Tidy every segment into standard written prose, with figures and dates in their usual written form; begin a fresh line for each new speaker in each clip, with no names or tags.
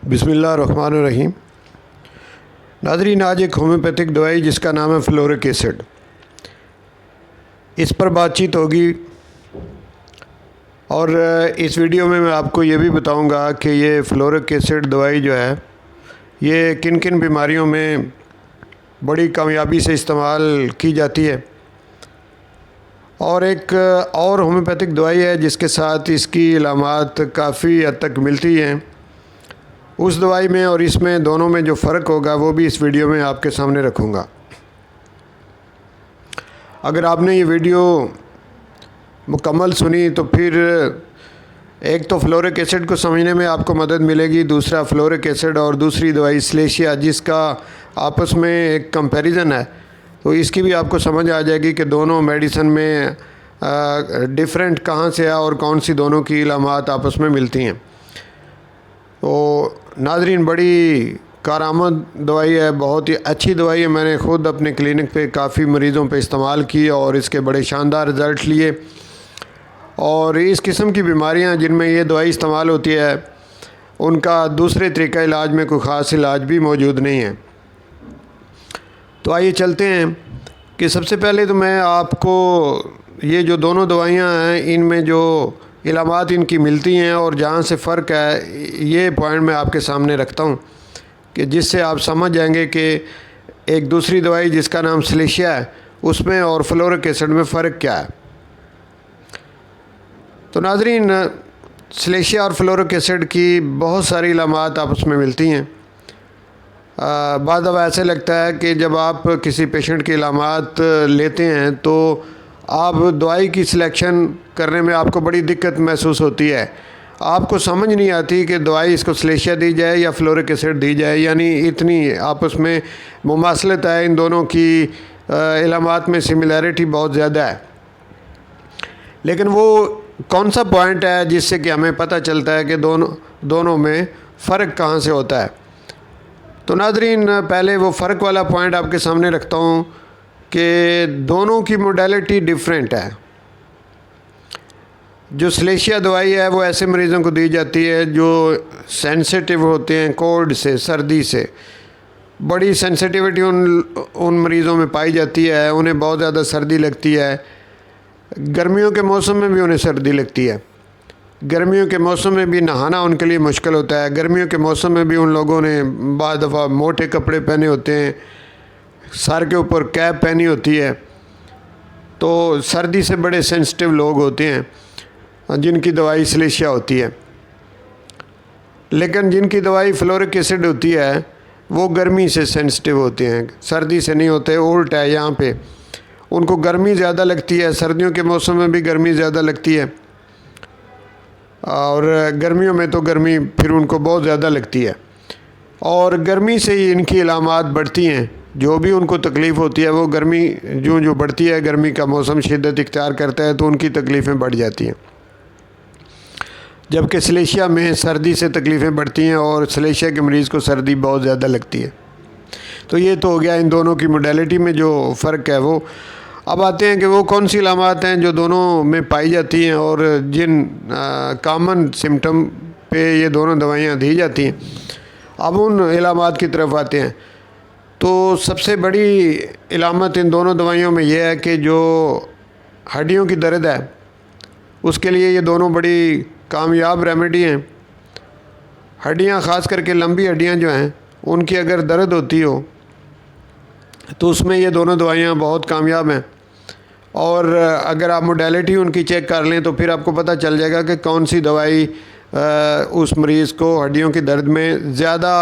بسم اللہ الرحمن الرحیم۔ ناظرین، آج ایک ہومیوپیتھک دوائی جس کا نام ہے فلورک ایسڈ، اس پر بات چیت ہوگی، اور اس ویڈیو میں آپ کو یہ بھی بتاؤں گا کہ یہ فلورک ایسڈ دوائی جو ہے یہ کن کن بیماریوں میں بڑی کامیابی سے استعمال کی جاتی ہے، اور ایک اور ہومیوپیتھک دوائی ہے جس کے ساتھ اس کی علامات کافی حد تک ملتی ہیں۔ اس دوائی میں اور اس میں دونوں میں جو فرق ہوگا وہ بھی اس ویڈیو میں آپ کے سامنے رکھوں گا۔ اگر آپ نے یہ ویڈیو مکمل سنی تو پھر ایک تو فلورک ایسڈ کو سمجھنے میں آپ کو مدد ملے گی، دوسرا فلورک ایسڈ اور دوسری دوائی سلیشیا جس کا آپس میں ایک کمپیریزن ہے، تو اس کی بھی آپ کو سمجھ آ جائے گی کہ دونوں میڈیسن میں ڈیفرنٹ کہاں سے ہے اور کون سی دونوں کی علامات آپس میں ملتی ہیں۔ تو ناظرین، بڑی کارآمد دوائی ہے، بہت ہی اچھی دوائی ہے۔ میں نے خود اپنے کلینک پہ کافی مریضوں پہ استعمال کی اور اس کے بڑے شاندار رزلٹ لیے، اور اس قسم کی بیماریاں جن میں یہ دوائی استعمال ہوتی ہے ان کا دوسرے طریقہ علاج میں کوئی خاص علاج بھی موجود نہیں ہے۔ تو آئیے چلتے ہیں کہ سب سے پہلے تو میں آپ کو یہ جو دونوں دوائیاں ہیں ان میں جو علامات ان کی ملتی ہیں اور جہاں سے فرق ہے یہ پوائنٹ میں آپ کے سامنے رکھتا ہوں، کہ جس سے آپ سمجھ جائیں گے کہ ایک دوسری دوائی جس کا نام سلیشیا ہے اس میں اور فلورک ایسڈ میں فرق کیا ہے۔ تو ناظرین، سلیشیا اور فلورک ایسڈ کی بہت ساری علامات آپس میں ملتی ہیں۔ بعض دفعہ ایسے لگتا ہے کہ جب آپ کسی پیشنٹ کی علامات لیتے ہیں تو آپ دوائی کی سلیکشن کرنے میں آپ کو بڑی دقت محسوس ہوتی ہے، آپ کو سمجھ نہیں آتی کہ دوائی اس کو سلیشیا دی جائے یا فلورک ایسڈ دی جائے، یعنی اتنی آپس میں مماثلت ہے، ان دونوں کی علامات میں سملیرٹی بہت زیادہ ہے۔ لیکن وہ کون سا پوائنٹ ہے جس سے کہ ہمیں پتہ چلتا ہے کہ دونوں میں فرق کہاں سے ہوتا ہے؟ تو ناظرین، پہلے وہ فرق والا پوائنٹ آپ کے سامنے رکھتا ہوں کہ دونوں کی موڈیلٹی ڈیفرنٹ ہے۔ جو سلیشیا دوائی ہے وہ ایسے مریضوں کو دی جاتی ہے جو سینسیٹیو ہوتے ہیں کولڈ سے، سردی سے، بڑی سینسیٹیوٹی ان مریضوں میں پائی جاتی ہے، انہیں بہت زیادہ سردی لگتی ہے، گرمیوں کے موسم میں بھی انہیں سردی لگتی ہے، گرمیوں کے موسم میں بھی نہانا ان کے لیے مشکل ہوتا ہے، گرمیوں کے موسم میں بھی ان لوگوں نے بعض دفعہ موٹے کپڑے پہنے ہوتے ہیں، سر کے اوپر کیپ پہنی ہوتی ہے، تو سردی سے بڑے سینسٹیو لوگ ہوتے ہیں جن کی دوائی سلیشیا ہوتی ہے۔ لیکن جن کی دوائی فلورک ایسڈ ہوتی ہے وہ گرمی سے سینسٹیو ہوتے ہیں، سردی سے نہیں ہوتے، الٹ ہے یہاں پہ، ان کو گرمی زیادہ لگتی ہے، سردیوں کے موسم میں بھی گرمی زیادہ لگتی ہے، اور گرمیوں میں تو گرمی پھر ان کو بہت زیادہ لگتی ہے، اور گرمی سے ہی ان کی علامات بڑھتی ہیں، جو بھی ان کو تکلیف ہوتی ہے وہ گرمی جو بڑھتی ہے، گرمی کا موسم شدت اختیار کرتا ہے تو ان کی تکلیفیں بڑھ جاتی ہیں، جبکہ سلیشیا میں سردی سے تکلیفیں بڑھتی ہیں اور سلیشیا کے مریض کو سردی بہت زیادہ لگتی ہے۔ تو یہ تو ہو گیا ان دونوں کی موڈیلٹی میں جو فرق ہے وہ۔ اب آتے ہیں کہ وہ کون سی علامات ہیں جو دونوں میں پائی جاتی ہیں اور جن کامن سمٹم پہ یہ دونوں دوائیاں دی جاتی ہیں۔ اب ان علامات کی طرف آتے ہیں، تو سب سے بڑی علامت ان دونوں دوائیوں میں یہ ہے کہ جو ہڈیوں کی درد ہے اس کے لیے یہ دونوں بڑی کامیاب ریمیڈی ہیں۔ ہڈیاں، خاص کر کے لمبی ہڈیاں جو ہیں ان کی اگر درد ہوتی ہو تو اس میں یہ دونوں دوائیاں بہت کامیاب ہیں، اور اگر آپ موڈیلٹی ان کی چیک کر لیں تو پھر آپ کو پتہ چل جائے گا کہ کون سی دوائی اس مریض کو ہڈیوں کی درد میں زیادہ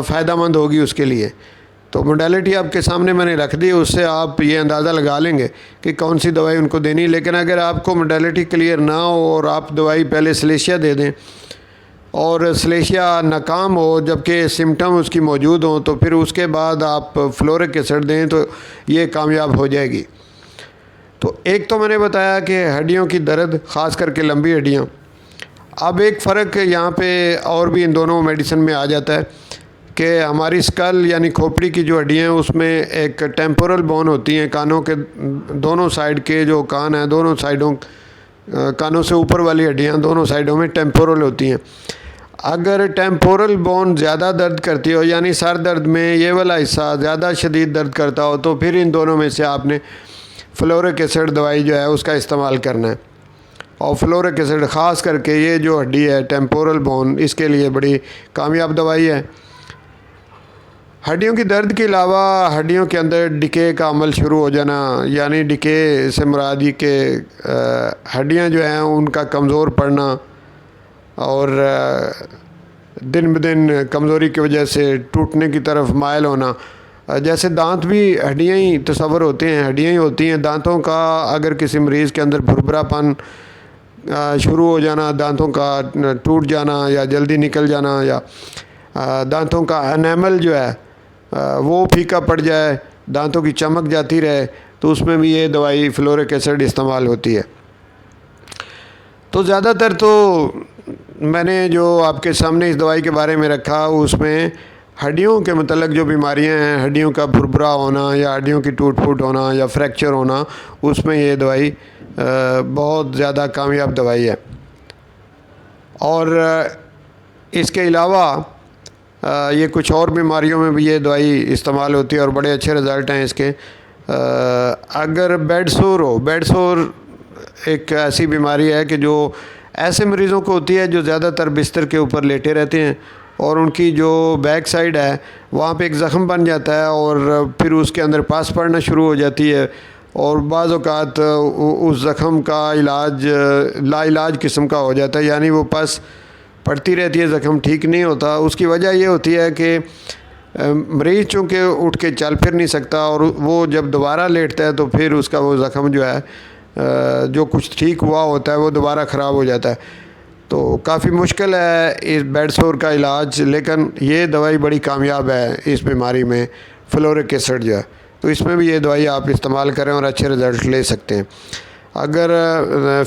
فائدہ مند ہوگی اس کے لیے۔ تو موڈیلٹی آپ کے سامنے میں نے رکھ دی، اس سے آپ یہ اندازہ لگا لیں گے کہ کون سی دوائی ان کو دینی۔ لیکن اگر آپ کو موڈیلٹی کلیئر نہ ہو اور آپ دوائی پہلے سلیشیا دے دیں اور سلیشیا ناکام ہو جبکہ سمٹم اس کی موجود ہوں تو پھر اس کے بعد آپ فلورک ایسڈ دیں تو یہ کامیاب ہو جائے گی۔ تو ایک تو میں نے بتایا کہ ہڈیوں کی درد، خاص کر کے لمبی ہڈیاں۔ اب ایک فرق یہاں پہ اور بھی ان دونوں میڈیسن میں آ جاتا ہے کہ ہماری اسکل یعنی کھوپڑی کی جو ہڈیاں ہیں اس میں ایک ٹیمپورل بون ہوتی ہیں، کانوں کے دونوں سائیڈ کے جو کان ہیں دونوں سائیڈوں، کانوں سے اوپر والی ہڈیاں دونوں سائیڈوں میں ٹیمپورل ہوتی ہیں۔ اگر ٹیمپورل بون زیادہ درد کرتی ہو، یعنی سر درد میں یہ والا حصہ زیادہ شدید درد کرتا ہو، تو پھر ان دونوں میں سے آپ نے فلورک ایسڈ دوائی جو ہے اس کا استعمال کرنا ہے۔ اور فلورک ایسڈ خاص کر کے یہ جو ہڈی ہے ٹیمپورل بون، اس کے لیے بڑی کامیاب دوائی ہے۔ ہڈیوں کی درد کے علاوہ ہڈیوں کے اندر ڈکے کا عمل شروع ہو جانا، یعنی ڈکے سے مراد یہ کہ ہڈیاں جو ہیں ان کا کمزور پڑنا اور دن بدن کمزوری کی وجہ سے ٹوٹنے کی طرف مائل ہونا۔ جیسے دانت بھی ہڈیاں ہی تصور ہوتے ہیں، ہڈیاں ہی ہوتی ہیں۔ دانتوں کا اگر کسی مریض کے اندر بھربھرا پن شروع ہو جانا، دانتوں کا ٹوٹ جانا یا جلدی نکل جانا، یا دانتوں کا انیمل جو ہے وہ پھیکا پڑ جائے، دانتوں کی چمک جاتی رہے، تو اس میں بھی یہ دوائی فلورک ایسڈ استعمال ہوتی ہے۔ تو زیادہ تر تو میں نے جو آپ کے سامنے اس دوائی کے بارے میں رکھا، اس میں ہڈیوں کے متعلق جو بیماریاں ہیں، ہڈیوں کا بھربھرا ہونا یا ہڈیوں کی ٹوٹ پھوٹ ہونا یا فریکچر ہونا، اس میں یہ دوائی بہت زیادہ کامیاب دوائی ہے۔ اور اس کے علاوہ یہ کچھ اور بیماریوں میں بھی یہ دوائی استعمال ہوتی ہے اور بڑے اچھے رزلٹ ہیں اس کے۔ اگر بیڈ سور ہو، بیڈ سور ایک ایسی بیماری ہے کہ جو ایسے مریضوں کو ہوتی ہے جو زیادہ تر بستر کے اوپر لیٹے رہتے ہیں، اور ان کی جو بیک سائڈ ہے وہاں پہ ایک زخم بن جاتا ہے، اور پھر اس کے اندر پاس پڑنا شروع ہو جاتی ہے، اور بعض اوقات اس زخم کا علاج لا علاج قسم کا ہو جاتا ہے، یعنی وہ پس پڑتی رہتی ہے، زخم ٹھیک نہیں ہوتا۔ اس کی وجہ یہ ہوتی ہے کہ مریض چونکہ اٹھ کے چل پھر نہیں سکتا، اور وہ جب دوبارہ لیٹتا ہے تو پھر اس کا وہ زخم جو ہے جو کچھ ٹھیک ہوا ہوتا ہے وہ دوبارہ خراب ہو جاتا ہے۔ تو کافی مشکل ہے اس بیڈ سور کا علاج، لیکن یہ دوائی بڑی کامیاب ہے اس بیماری میں، فلورک ایسڈ جو ہے۔ تو اس میں بھی یہ دوائی آپ استعمال کریں اور اچھے رزلٹ لے سکتے ہیں۔ اگر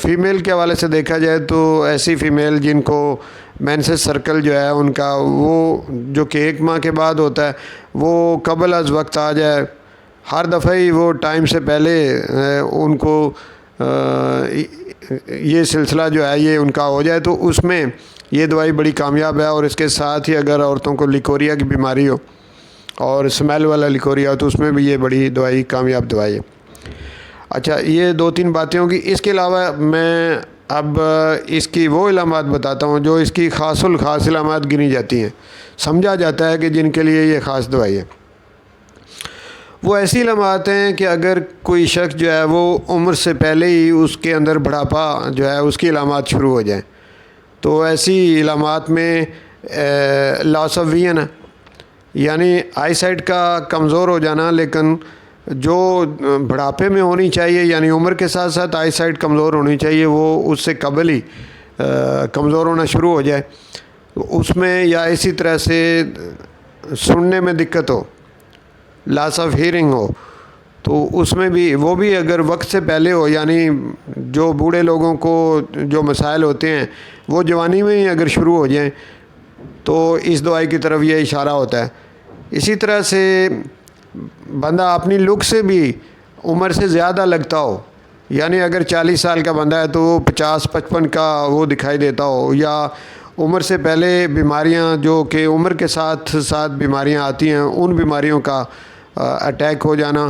فیمیل کے حوالے سے دیکھا جائے تو ایسی فیمیل جن کو مینسس سرکل جو ہے ان کا وہ جو کہ 1 ماہ کے بعد ہوتا ہے، وہ قبل از وقت آ جائے، ہر دفعہ ہی وہ ٹائم سے پہلے ان کو یہ سلسلہ جو ہے یہ ان کا ہو جائے، تو اس میں یہ دوائی بڑی کامیاب ہے۔ اور اس کے ساتھ ہی اگر عورتوں کو لیکوریا کی بیماری ہو اور اسمیل والا لیکوریا ہو تو اس میں بھی یہ بڑی دوائی کامیاب دوائی ہے۔ اچھا، یہ 2-3 باتیں ہوں گی۔ اس کے علاوہ میں اب اس کی وہ علامات بتاتا ہوں جو اس کی خاص الخاص علامات گنی جاتی ہیں، سمجھا جاتا ہے کہ جن کے لیے یہ خاص دوائی ہے۔ وہ ایسی علامات ہیں کہ اگر کوئی شخص جو ہے وہ عمر سے پہلے ہی اس کے اندر بڑھاپا جو ہے اس کی علامات شروع ہو جائیں، تو ایسی علامات میں لاس آف ویژن ہے، یعنی آئی سائٹ کا کمزور ہو جانا، لیکن جو بڑھاپے میں ہونی چاہیے، یعنی عمر کے ساتھ ساتھ آئی سائٹ کمزور ہونی چاہیے، وہ اس سے قبل ہی کمزور ہونا شروع ہو جائے، اس میں یا اسی طرح سے سننے میں دقت ہو، لاس آف ہیئرنگ ہو، تو اس میں بھی وہ بھی اگر وقت سے پہلے ہو، یعنی جو بوڑھے لوگوں کو جو مسائل ہوتے ہیں وہ جوانی میں ہی اگر شروع ہو جائیں تو اس دوائی کی طرف یہ اشارہ ہوتا ہے۔ اسی طرح سے بندہ اپنی لک سے بھی عمر سے زیادہ لگتا ہو، یعنی اگر 40 سال کا بندہ ہے تو وہ 50-55 کا وہ دکھائی دیتا ہو، یا عمر سے پہلے بیماریاں جو کہ عمر کے ساتھ ساتھ بیماریاں آتی ہیں ان بیماریوں کا اٹیک ہو جانا،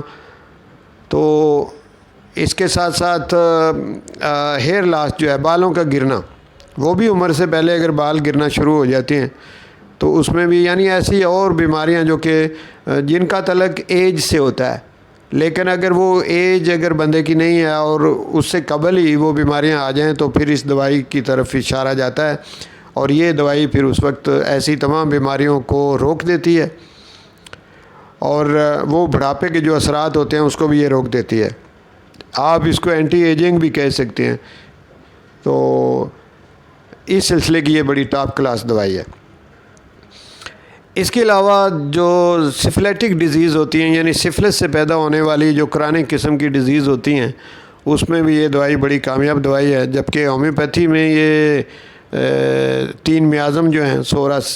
تو اس کے ساتھ ساتھ ہیئر لاس جو ہے بالوں کا گرنا، وہ بھی عمر سے پہلے اگر بال گرنا شروع ہو جاتے ہیں تو اس میں بھی، یعنی ایسی اور بیماریاں جو کہ جن کا تعلق ایج سے ہوتا ہے، لیکن اگر وہ ایج اگر بندے کی نہیں ہے اور اس سے قبل ہی وہ بیماریاں آ جائیں تو پھر اس دوائی کی طرف اشارہ جاتا ہے، اور یہ دوائی پھر اس وقت ایسی تمام بیماریوں کو روک دیتی ہے، اور وہ بڑھاپے کے جو اثرات ہوتے ہیں اس کو بھی یہ روک دیتی ہے۔ آپ اس کو اینٹی ایجنگ بھی کہہ سکتے ہیں۔ تو اس سلسلے کی یہ بڑی ٹاپ کلاس دوائی ہے۔ اس کے علاوہ جو سفلیٹک ڈیزیز ہوتی ہیں، یعنی سفلس سے پیدا ہونے والی جو کرانک قسم کی ڈیزیز ہوتی ہیں، اس میں بھی یہ دوائی بڑی کامیاب دوائی ہے، جبکہ ہومیوپیتھی میں یہ 3 میازم جو ہیں، سورس،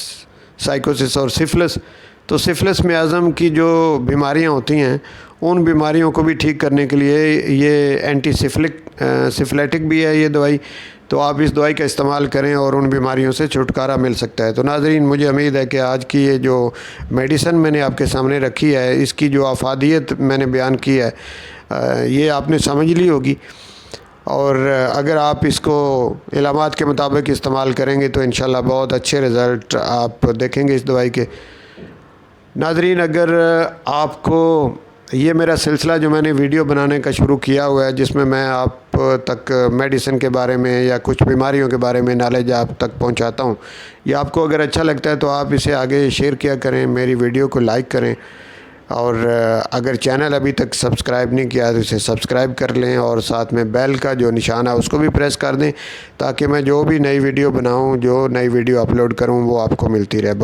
سائیکوسس اور سفلس، تو سفلس میازم کی جو بیماریاں ہوتی ہیں ان بیماریوں کو بھی ٹھیک کرنے کے لیے یہ اینٹی سفلیٹک بھی ہے یہ دوائی، تو آپ اس دوائی کا استعمال کریں اور ان بیماریوں سے چھٹکارا مل سکتا ہے۔ تو ناظرین، مجھے امید ہے کہ آج کی یہ جو میڈیسن میں نے آپ کے سامنے رکھی ہے، اس کی جو افادیت میں نے بیان کی ہے، یہ آپ نے سمجھ لی ہوگی، اور اگر آپ اس کو علامات کے مطابق استعمال کریں گے تو انشاءاللہ بہت اچھے رزلٹ آپ دیکھیں گے اس دوائی کے۔ ناظرین، اگر آپ کو یہ میرا سلسلہ جو میں نے ویڈیو بنانے کا شروع کیا ہوا ہے، جس میں میں آپ تک میڈیسن کے بارے میں یا کچھ بیماریوں کے بارے میں نالج آپ تک پہنچاتا ہوں، یہ آپ کو اگر اچھا لگتا ہے تو آپ اسے آگے شیئر کیا کریں، میری ویڈیو کو لائک کریں، اور اگر چینل ابھی تک سبسکرائب نہیں کیا تو اسے سبسکرائب کر لیں، اور ساتھ میں بیل کا جو نشان ہے اس کو بھی پریس کر دیں، تاکہ میں جو بھی نئی ویڈیو بناؤں، جو نئی ویڈیو اپلوڈ کروں، وہ آپ کو ملتی رہے۔